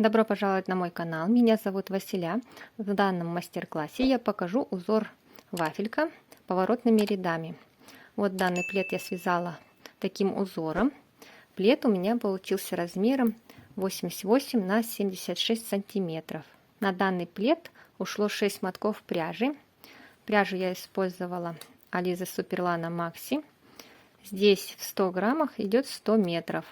Добро пожаловать на мой канал. Меня зовут Василя. В данном мастер-классе я покажу узор вафелька поворотными рядами. Вот данный плед я связала таким узором. Плед у меня получился размером 88 на 76 сантиметров. На данный плед ушло 6 мотков пряжи. Пряжу я использовала Alize Superlana Maxi. Здесь в 100 граммах идет 100 метров.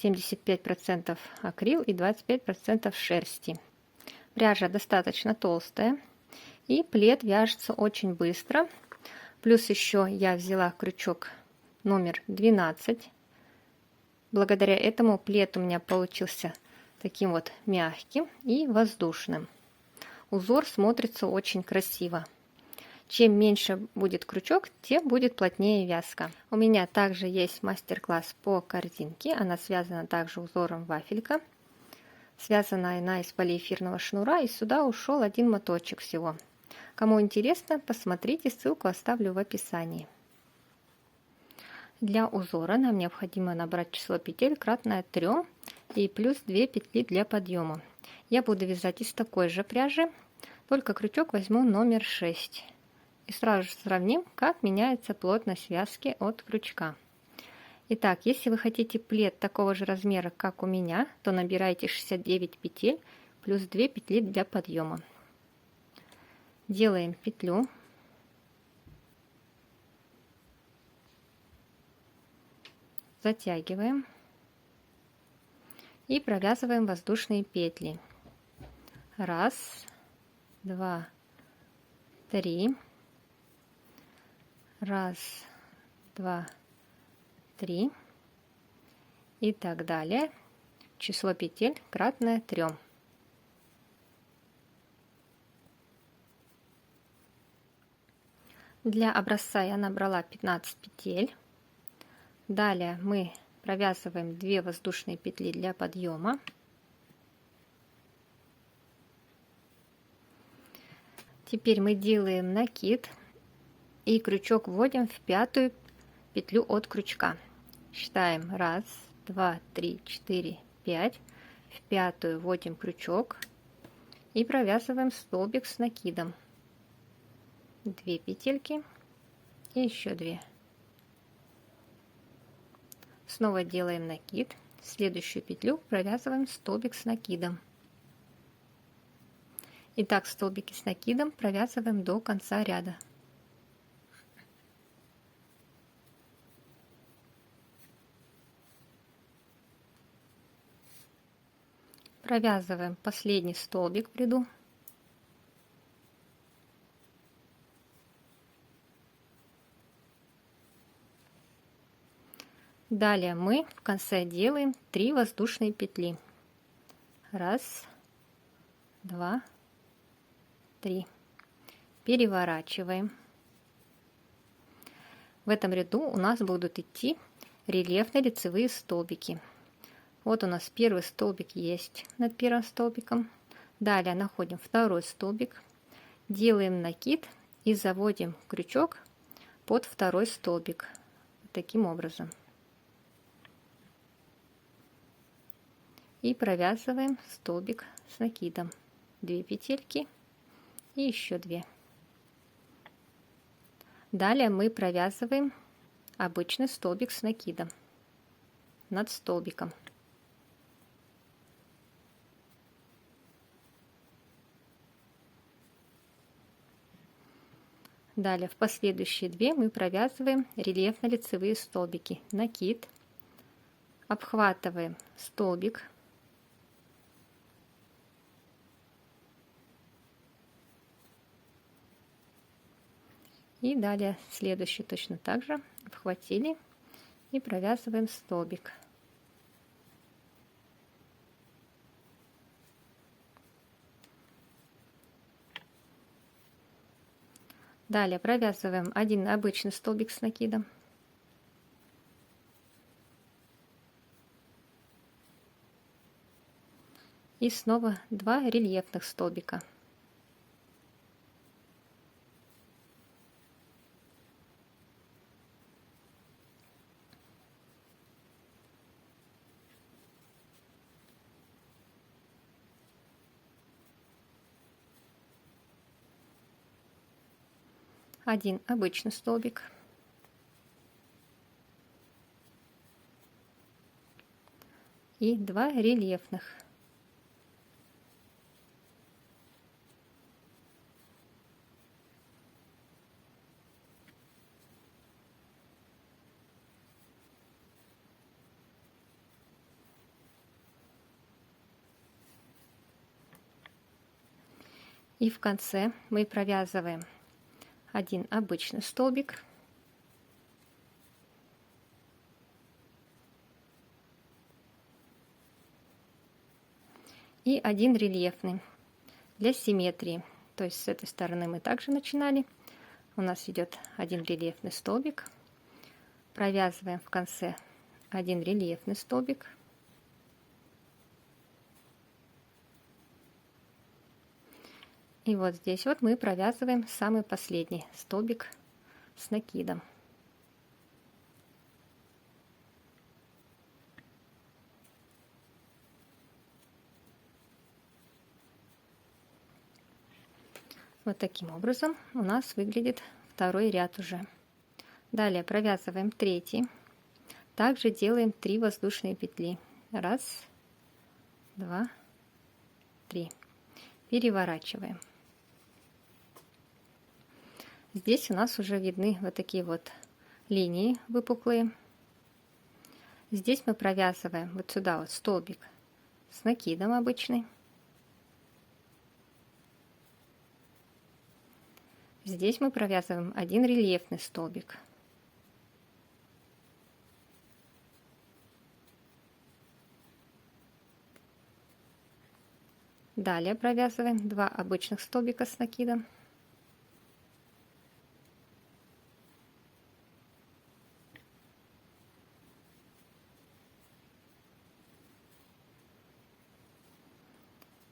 75% акрил и 25% шерсти. Пряжа достаточно толстая, и плед вяжется очень быстро. Плюс еще я взяла крючок номер 12. Благодаря этому плед у меня получился таким вот мягким и воздушным. Узор смотрится очень красиво. Чем меньше будет крючок, тем будет плотнее вязка. У меня также есть мастер-класс по корзинке. Она связана также узором вафелька. Связана она из полиэфирного шнура, и сюда ушел один моточек всего. Кому интересно, посмотрите, ссылку оставлю в описании. Для узора нам необходимо набрать число петель кратное 3 и плюс 2 петли для подъема. Я буду вязать из такой же пряжи, только крючок возьму номер 6. И сразу же сравним, как меняется плотность вязки от крючка. Итак, если вы хотите плед такого же размера, как у меня, то набирайте 69 петель плюс 2 петли для подъема. Делаем петлю. Затягиваем. И провязываем воздушные петли. 1, 2, 3. 1, 2, 3 и так далее. Число петель кратное 3. Для образца я набрала 15 петель. Далее мы провязываем 2 воздушные петли для подъема. Теперь мы делаем накид. И крючок вводим в 5-ю петлю от крючка. Считаем 1, 2, 3, 4, 5. В 5-ю вводим крючок и провязываем столбик с накидом. 2 петельки и еще 2. Снова делаем накид. В следующую петлю провязываем столбик с накидом. Итак, столбики с накидом провязываем до конца ряда. Провязываем последний столбик в ряду. Далее мы в конце делаем 3 воздушные петли. 1, 2, 3. Переворачиваем. В этом ряду у нас будут идти рельефные лицевые столбики. Вот у нас первый столбик есть над первым столбиком. Далее находим второй столбик, делаем накид и заводим крючок под второй столбик. Таким образом. И провязываем столбик с накидом. 2 петельки и еще 2. Далее мы провязываем обычный столбик с накидом над столбиком. Далее в последующие 2 мы провязываем рельефно-лицевые столбики. Накид, обхватываем столбик, и далее следующий точно так же обхватили и провязываем столбик. Далее провязываем один обычный столбик с накидом. И снова 2 рельефных столбика. один обычный столбик и 2 рельефных. И в конце мы провязываем один обычный столбик и один рельефный для симметрии. То есть с этой стороны мы также начинали. У нас идет один рельефный столбик. Провязываем в конце один рельефный столбик. И вот здесь вот мы провязываем самый последний столбик с накидом. Вот таким образом у нас выглядит второй ряд уже. Далее провязываем третий. Также делаем 3 воздушные петли. 1, 2, 3. Переворачиваем. Здесь у нас уже видны вот такие вот линии выпуклые. Здесь мы провязываем вот сюда вот столбик с накидом обычный. Здесь мы провязываем один рельефный столбик. Далее провязываем 2 обычных столбика с накидом.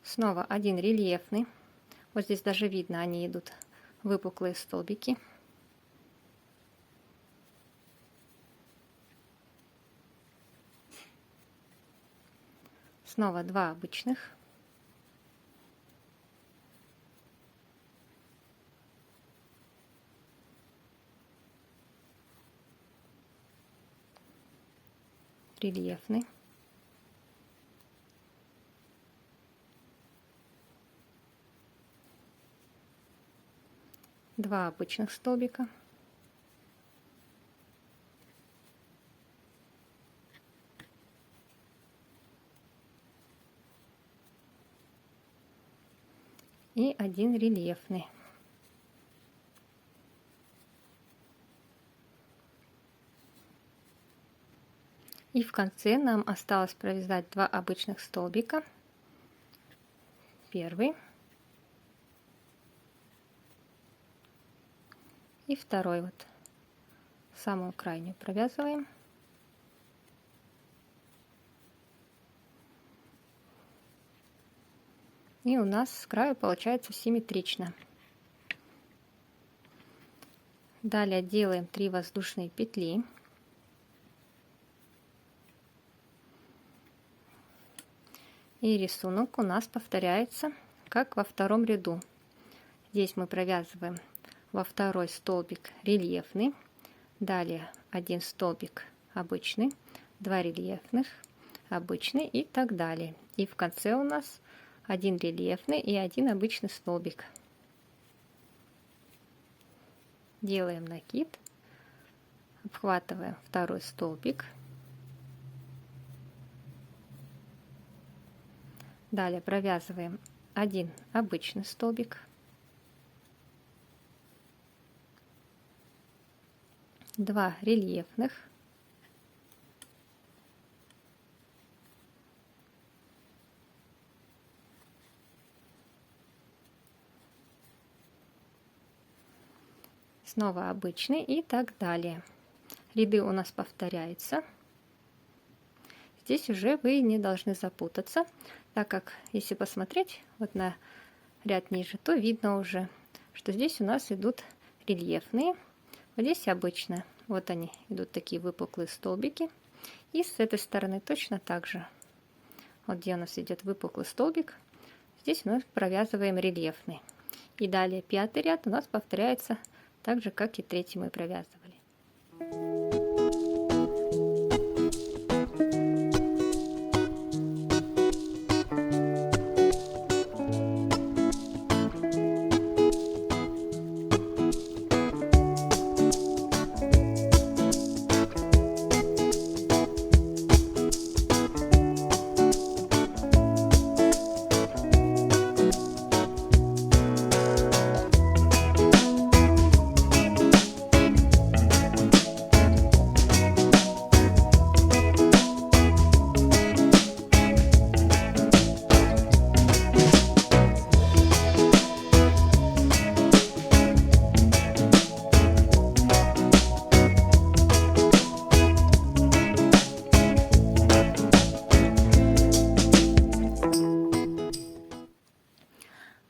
Снова один рельефный. Вот здесь даже видно, они идут выпуклые столбики. Снова 2 обычных. Рельефный. Два обычных столбика. И один рельефный. И в конце нам осталось провязать 2 обычных столбика. Первый и второй вот самую крайнюю провязываем. И у нас с краю получается симметрично. Далее делаем 3 воздушные петли. И рисунок у нас повторяется, как во втором ряду. Здесь мы провязываем во второй столбик рельефный, далее один столбик обычный, 2 рельефных, обычный и так далее. И в конце у нас один рельефный и один обычный столбик. Делаем накид, обхватываем второй столбик. Далее провязываем один обычный столбик, 2 рельефных, снова обычный и так далее. Ряды у нас повторяются. Здесь уже вы не должны запутаться, так как если посмотреть вот на ряд ниже, то видно уже, что здесь у нас идут рельефные, вот здесь обычно. Вот они идут такие выпуклые столбики. И с этой стороны точно так же. Вот где у нас идет выпуклый столбик, здесь мы провязываем рельефный. И далее 5-й ряд у нас повторяется так же, как и третий мы провязывали.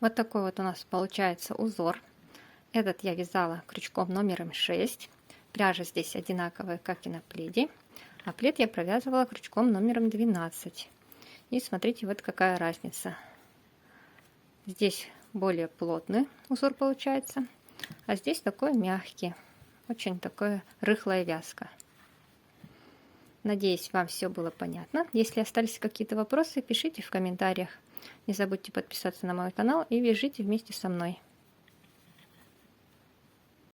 Вот такой вот у нас получается узор. Этот я вязала крючком номером 6. Пряжа здесь одинаковая, как и на пледе. А плед я провязывала крючком номером 12. И смотрите, вот какая разница. Здесь более плотный узор получается, а здесь такой мягкий. Очень такая рыхлая вязка. Надеюсь, вам все было понятно. Если остались какие-то вопросы, пишите в комментариях. Не забудьте подписаться на мой канал и вяжите вместе со мной.